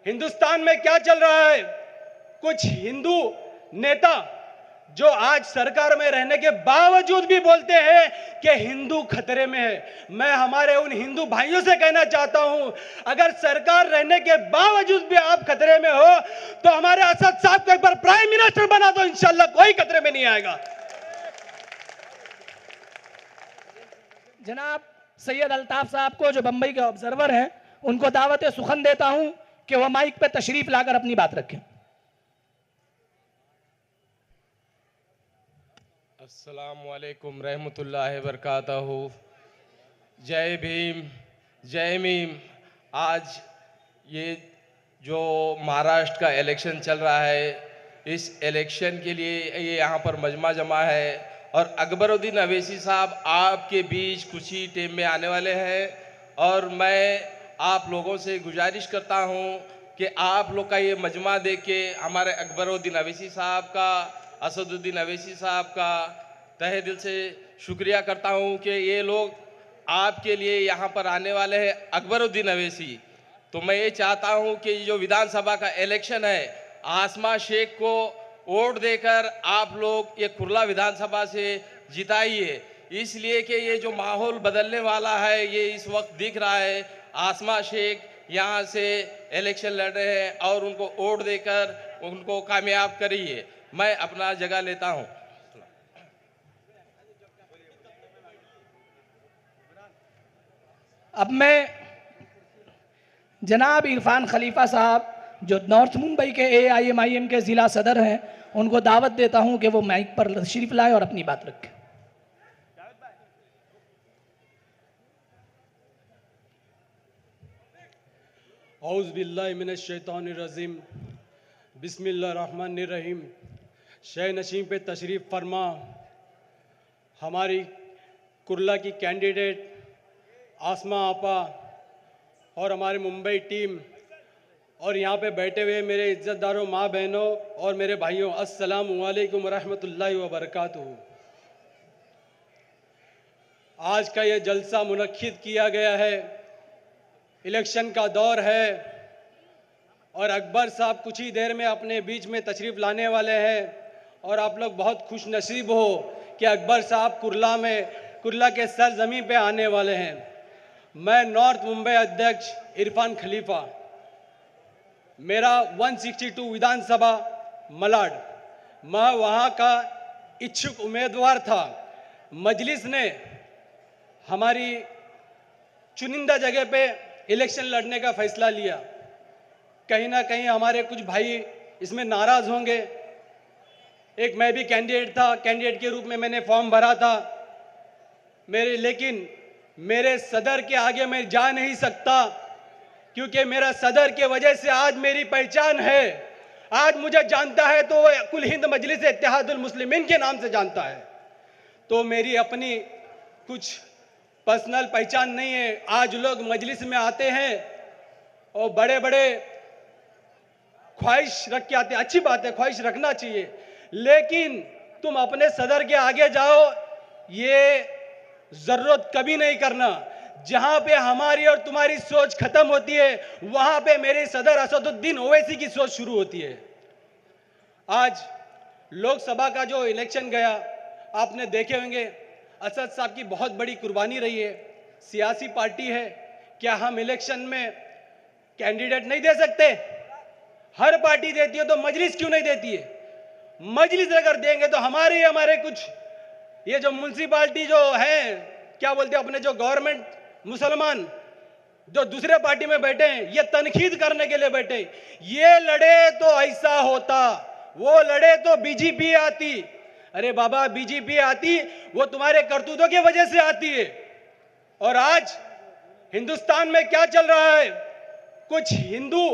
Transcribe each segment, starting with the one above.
हिंदुस्तान में क्या चल रहा है? कुछ हिंदू नेता जो आज सरकार में रहने के बावजूद भी बोलते हैं कि हिंदू खतरे में है। मैं हमारे उन हिंदू भाइयों से कहना चाहता हूं, अगर सरकार रहने के बावजूद भी आप खतरे में हो तो हमारे असद साहब को एक बार प्राइम मिनिस्टर बना दो, इंशाल्लाह कोई खतरे में नहीं आएगा। जनाब सैयद अल्ताफ साहब को, जो बंबई के ऑब्जर्वर हैं, उनको दावत सुखन देता हूं कि वह माइक पे तशरीफ लाकर अपनी बात रखें। अस्सलामुअलैकुम रहमतुल्लाहि बरकातहू। जय भीम, जय मीम। आज ये जो महाराष्ट्र का इलेक्शन चल रहा है, इस इलेक्शन के लिए ये यहाँ पर मजमा जमा है और अकबरुद्दीन अवैसी साहब आपके बीच कुछ ही टाइम में आने वाले हैं और मैं आप लोगों से गुजारिश करता हूँ कि आप लोग का ये मजमा देख के हमारे अकबरुद्दीन अवैसी साहब का, असदुद्दीन अवैसी साहब का तहे दिल से शुक्रिया करता हूँ कि ये लोग आपके लिए यहाँ पर आने वाले हैं। अकबरुद्दीन अवैसी, तो मैं ये चाहता हूँ कि जो विधानसभा का इलेक्शन है, आसमा शेख को वोट देकर आप लोग ये कुर्ला विधानसभा से जिताइए, इसलिए कि ये जो माहौल बदलने वाला है ये इस वक्त दिख रहा है। आसमा शेख यहाँ से इलेक्शन लड़ रहे हैं और उनको वोट देकर उनको कामयाब करिए। मैं अपना जगह लेता हूँ। अब मैं जनाब इरफान खलीफा साहब, जो नॉर्थ मुंबई के AIMIM के ज़िला सदर हैं, उनको दावत देता हूं कि वो माइक पर तशरीफ लाए और अपनी बात रखें। औज़ु बिल्लाहि मिनश शैतानिर रजीम, बिस्मिल्लाहिर्रहमानिर्रहीम। शह नशीं पे तशरीफ़ फरमा हमारी कुर्ला की कैंडिडेट आसमा आपा और हमारी मुंबई टीम और यहाँ पे बैठे हुए मेरे इज़्ज़तदारों, माँ बहनों और मेरे भाइयों, अस्सलामु अलैकुम रहमतुल्लाहि व बरकातुहू। आज का ये जलसा मुनक्किद किया गया है, इलेक्शन का दौर है और अकबर साहब कुछ ही देर में अपने बीच में तशरीफ़ लाने वाले हैं और आप लोग बहुत खुश नसीब हो कि अकबर साहब कुर्ला के सरजमीं पे आने वाले हैं। मैं नॉर्थ मुंबई अध्यक्ष इरफान खलीफा, मेरा 162 विधानसभा मलाड, मैं वहाँ का इच्छुक उम्मीदवार था। मजलिस ने हमारी चुनिंदा जगह पे इलेक्शन लड़ने का फैसला लिया। कहीं ना कहीं हमारे कुछ भाई इसमें नाराज़ होंगे। एक मैं भी कैंडिडेट था, कैंडिडेट के रूप में मैंने फॉर्म भरा था लेकिन मेरे सदर के आगे मैं जा नहीं सकता, क्योंकि मेरा सदर के वजह से आज मेरी पहचान है। आज मुझे जानता है तो वो कुल हिंद मजलिस इत्तेहादुल मुस्लिमीन के नाम से जानता है, तो मेरी अपनी कुछ पर्सनल पहचान नहीं है। आज लोग मजलिस में आते हैं और बड़े बड़े ख्वाहिश रख के आते हैं, अच्छी बात है, ख्वाहिश रखना चाहिए, लेकिन तुम अपने सदर के आगे जाओ, ये जरूरत कभी नहीं करना। जहां पे हमारी और तुम्हारी सोच खत्म होती है, वहां पे मेरे सदर असदुद्दीन ओवैसी की सोच शुरू होती है। आज लोकसभा का जो इलेक्शन गया, आपने देखे होंगे, असद साहब की बहुत बड़ी कुर्बानी रही है। सियासी पार्टी है, क्या हम इलेक्शन में कैंडिडेट नहीं दे सकते? हर पार्टी देती है, तो मजलिस क्यों नहीं देती है? मजलिस अगर देंगे तो हमारे कुछ ये जो म्युनिसिपालिटी जो है, क्या बोलते हैं, अपने जो गवर्नमेंट मुसलमान जो दूसरे पार्टी में बैठे हैं, ये तनकीद करने के लिए बैठे। ये लड़े तो ऐसा होता, वो लड़े तो बीजेपी आती। अरे बाबा, बीजेपी आती वो तुम्हारे करतूतों की वजह से आती है। और आज हिंदुस्तान में क्या चल रहा है? कुछ हिंदू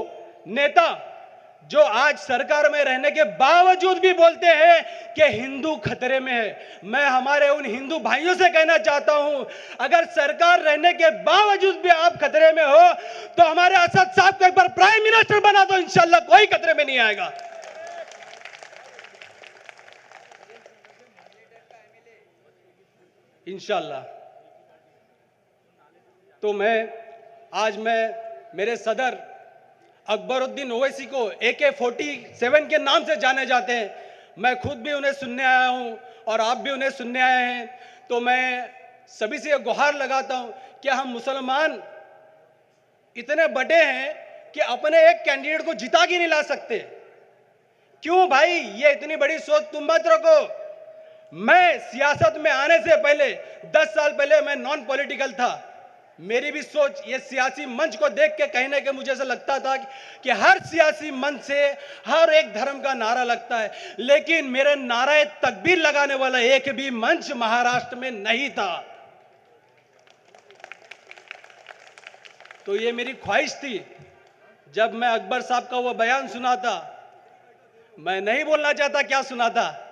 नेता जो आज सरकार में रहने के बावजूद भी बोलते हैं कि हिंदू खतरे में है। मैं हमारे उन हिंदू भाइयों से कहना चाहता हूं, अगर सरकार रहने के बावजूद भी आप खतरे में हो तो हमारे असद साहब को एक बार प्राइम मिनिस्टर बना दो, इंशाल्लाह कोई खतरे में नहीं आएगा। इंशाल्लाह। तो मैं मेरे सदर अकबरुद्दीन ओवैसी को AK-47 के नाम से जाने जाते हैं। मैं खुद भी उन्हें सुनने आया हूं और आप भी उन्हें सुनने आए हैं। तो मैं सभी से गुहार लगाता हूं कि हम मुसलमान इतने बड़े हैं कि अपने एक कैंडिडेट को जिता के नहीं ला सकते। क्यों भाई, ये इतनी बड़ी सोच तुम मत रखो। मैं सियासत में आने से पहले 10 साल पहले मैं नॉन पॉलिटिकल था। मेरी भी सोच ये सियासी मंच को देख के कहीं ना कहीं मुझे ऐसा लगता था कि हर सियासी मंच से हर एक धर्म का नारा लगता है, लेकिन मेरे नारे तकबीर लगाने वाला एक भी मंच महाराष्ट्र में नहीं था। तो ये मेरी ख्वाहिश थी। जब मैं अकबर साहब का वो बयान सुना था, मैं नहीं बोलना चाहता क्या सुना था,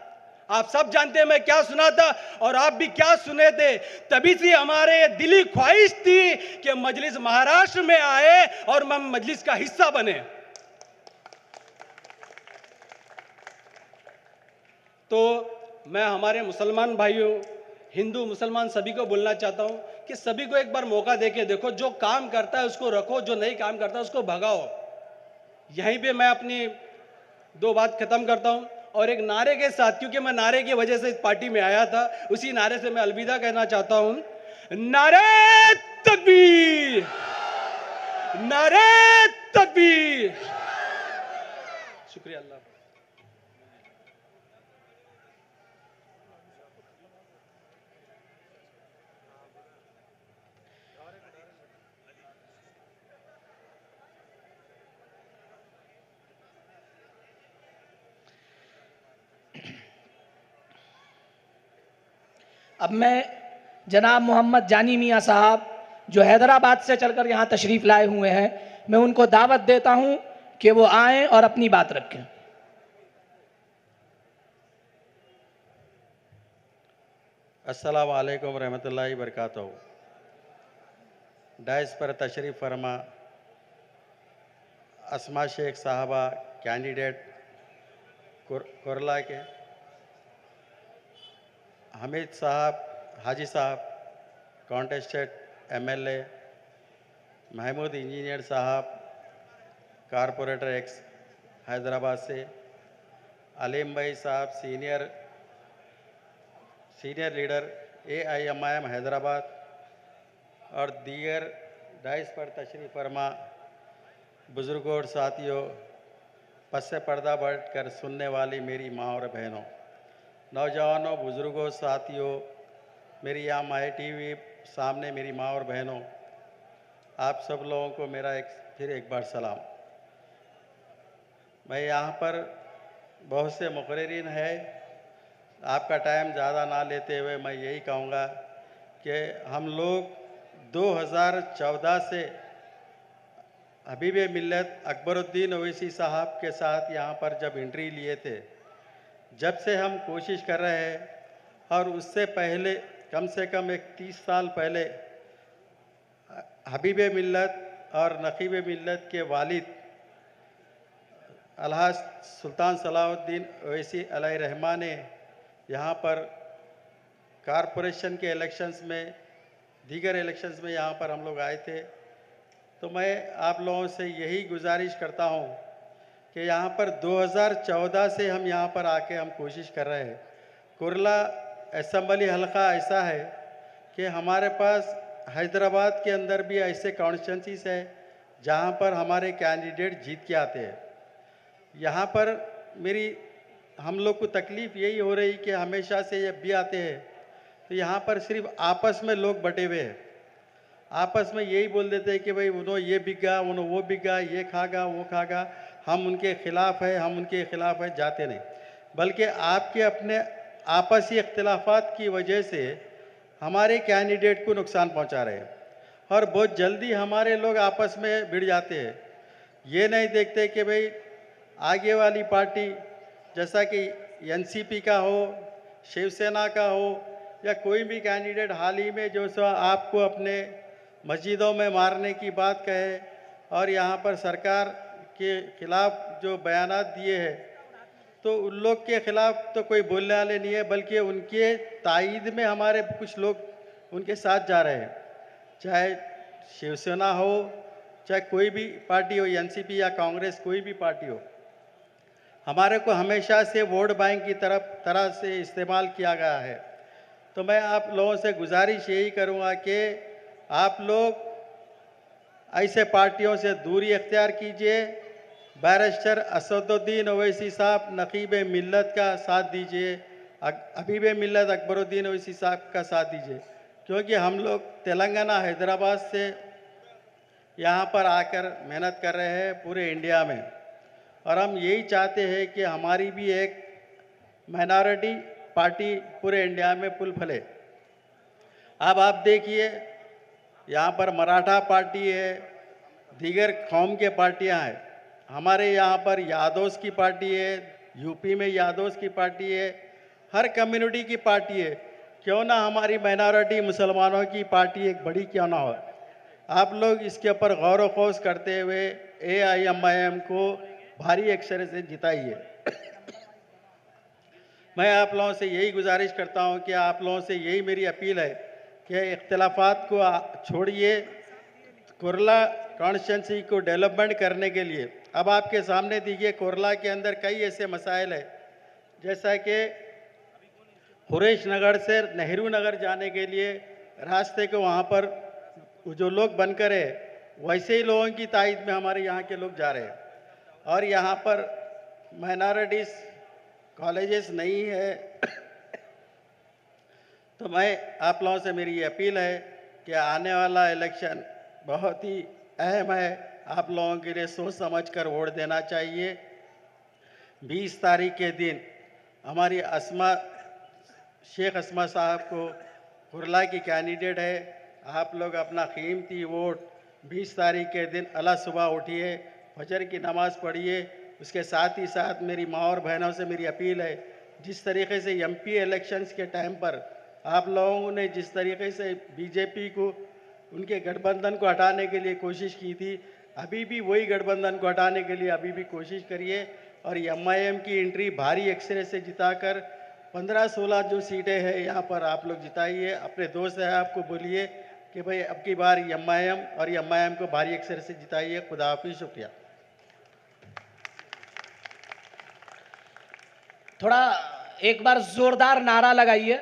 आप सब जानते हैं मैं क्या सुना था और आप भी क्या सुने थे। तभी से हमारे दिली ख्वाहिश थी कि मजलिस महाराष्ट्र में आए और हम मजलिस का हिस्सा बने। तो मैं हमारे मुसलमान भाइयों, हिंदू मुसलमान सभी को बोलना चाहता हूं कि सभी को एक बार मौका देके देखो। जो काम करता है उसको रखो, जो नहीं काम करता उसको भगाओ। यहीं पे मैं अपनी 2 बात खत्म करता हूं और एक नारे के साथ, क्योंकि मैं नारे की वजह से इस पार्टी में आया था, उसी नारे से मैं अलविदा कहना चाहता हूं। नारे तकबीर, नारे तकबीर। शुक्रिया अल्लाह। अब मैं जनाब मोहम्मद जानी मियाँ साहब जो हैदराबाद से चलकर यहाँ तशरीफ़ लाए हुए हैं, मैं उनको दावत देता हूँ कि वो आएँ और अपनी बात रखें। अस्सलाम वालेकुम रहमतुल्लाहि बरकातहू। डाइस पर तशरीफ़ फरमा अस्मा शेख साहबा, कैंडिडेट कुरला के, हमीद साहब, हाजी साहब कॉन्टेस्टेड MLA, महमूद इंजीनियर साहब कारपोरेटर एक्स हैदराबाद से, अलीम भाई साहब सीनियर लीडर AIMIM हैदराबाद और दीगर डाइस पर तशरीफ़ फरमा बुज़ुर्गों और साथियों, पस से पर्दा बढ़ कर सुनने वाली मेरी माँ और बहनों, नौजवानों, बुज़ुर्गों, साथियों, मेरी यहाँ माई TV सामने मेरी माँ और बहनों, आप सब लोगों को मेरा फिर एक बार सलाम। मैं यहाँ पर बहुत से मुक़र्रिरीन है, आपका टाइम ज़्यादा ना लेते हुए मैं यही कहूँगा कि हम लोग 2014 से हबीब मिल्लत अकबरुद्दीन ओवैसी साहब के साथ यहाँ पर जब एंट्री लिए थे, जब से हम कोशिश कर रहे हैं, और उससे पहले कम से कम एक 30 साल पहले हबीब मिल्लत और नकीब मिल्लत के वालिद अलहाज सुल्तान सलाहुद्दीन ओवैसी अलैहिर्रहमा ने यहाँ पर कारपोरेशन के इलेक्शंस में, दीगर इलेक्शंस में यहाँ पर हम लोग आए थे। तो मैं आप लोगों से यही गुजारिश करता हूँ कि यहाँ पर 2014 से हम यहाँ पर आके हम कोशिश कर रहे हैं। कुरला असम्बली हलका ऐसा है कि हमारे पास हैदराबाद के अंदर भी ऐसे कॉन्स्टिट्यूंसीज है जहाँ पर हमारे कैंडिडेट जीत के आते हैं। यहाँ पर हम लोग को तकलीफ़ यही हो रही कि हमेशा से जब भी आते हैं तो यहाँ पर सिर्फ आपस में लोग बटे हुए हैं, आपस में यही बोल देते हैं कि भाई उन्होंने ये बिका, उन्होंने वो बिका, ये खागा वो खागा, हम उनके ख़िलाफ़ है, हम उनके ख़िलाफ़ है, जाते नहीं। बल्कि आपके अपने आपसी इख्तिलाफ़ात की वजह से हमारे कैंडिडेट को नुकसान पहुंचा रहे हैं और बहुत जल्दी हमारे लोग आपस में भिड़ जाते हैं। ये नहीं देखते कि भाई आगे वाली पार्टी जैसा कि NCP का हो, शिवसेना का हो या कोई भी कैंडिडेट हाल ही में जो सो आपको अपने मस्जिदों में मारने की बात कहे और यहाँ पर सरकार के ख़िलाफ़ जो बयानात दिए हैं, तो उन लोग के ख़िलाफ़ तो कोई बोलने वाले नहीं है, बल्कि उनके तायद में हमारे कुछ लोग उनके साथ जा रहे हैं। चाहे शिवसेना हो चाहे कोई भी पार्टी हो, एनसीपी या कांग्रेस, कोई भी पार्टी हो, हमारे को हमेशा से वोट बैंक की तरह से इस्तेमाल किया गया है। तो मैं आप लोगों से गुजारिश यही करूँगा कि आप लोग ऐसे पार्टियों से दूरी अख्तियार कीजिए। बैरिस्टर असदुद्दीन ओवैसी साहब नकीब मिल्लत का साथ दीजिए, हबीब मिल्लत अकबरुद्दीन ओवैसी साहब का साथ दीजिए, क्योंकि हम लोग तेलंगाना हैदराबाद से यहाँ पर आकर मेहनत कर रहे हैं पूरे इंडिया में, और हम यही चाहते हैं कि हमारी भी एक माइनॉरिटी पार्टी पूरे इंडिया में पुल फले। अब आप देखिए, यहाँ पर मराठा पार्टी है, दीगर कौम के पार्टियाँ हैं, हमारे यहाँ पर यादव्स की पार्टी है, यूपी में यादव्स की पार्टी है, हर कम्युनिटी की पार्टी है। क्यों ना हमारी माइनॉरिटी मुसलमानों की पार्टी एक बड़ी क्यों ना हो। आप लोग इसके ऊपर गौर व खौज करते हुए AIMIM को भारी अक्षर से जिताइए। मैं आप लोगों से यही गुजारिश करता हूं कि आप लोगों से यही मेरी अपील है कि इख्तिलाफात को छोड़िए, कुरला कॉन्स्टिट्यूंसी को डेवलपमेंट करने के लिए। अब आपके सामने देखिए, कुरला के अंदर कई ऐसे मसाइल है, जैसा कि हुरेश नगर से नेहरू नगर जाने के लिए रास्ते को वहाँ पर जो लोग बनकर है, वैसे ही लोगों की तायद में हमारे यहाँ के लोग जा रहे हैं, और यहाँ पर माइनॉरिटीज़ कॉलेजेस नहीं है। तो मैं आप लोगों से मेरी ये अपील है कि आने वाला इलेक्शन बहुत ही अहम है, आप लोगों के लिए सोच समझ कर वोट देना चाहिए। 20 तारीख के दिन हमारी शेख अस्मा साहब को कुरला की कैंडिडेट है, आप लोग अपना कीमती वोट 20 तारीख के दिन अला सुबह उठिए, फजर की नमाज़ पढ़िए। उसके साथ ही साथ मेरी माँ और बहनों से मेरी अपील है, जिस तरीके से MP इलेक्शंस के टाइम पर आप लोगों ने जिस तरीके से बीजेपी को उनके गठबंधन को हटाने के लिए कोशिश की थी, अभी भी वही गठबंधन को हटाने के लिए अभी भी कोशिश करिए, और MIM की एंट्री भारी अक्षर से जिताकर 15-16 जो सीटें हैं यहाँ पर आप लोग जिताइए। अपने दोस्त है आपको बोलिए कि भाई अब की बार MIM को भारी अक्षर से जिताइए। खुदा हाफिज़, शुक्रिया। थोड़ा एक बार जोरदार नारा लगाइए।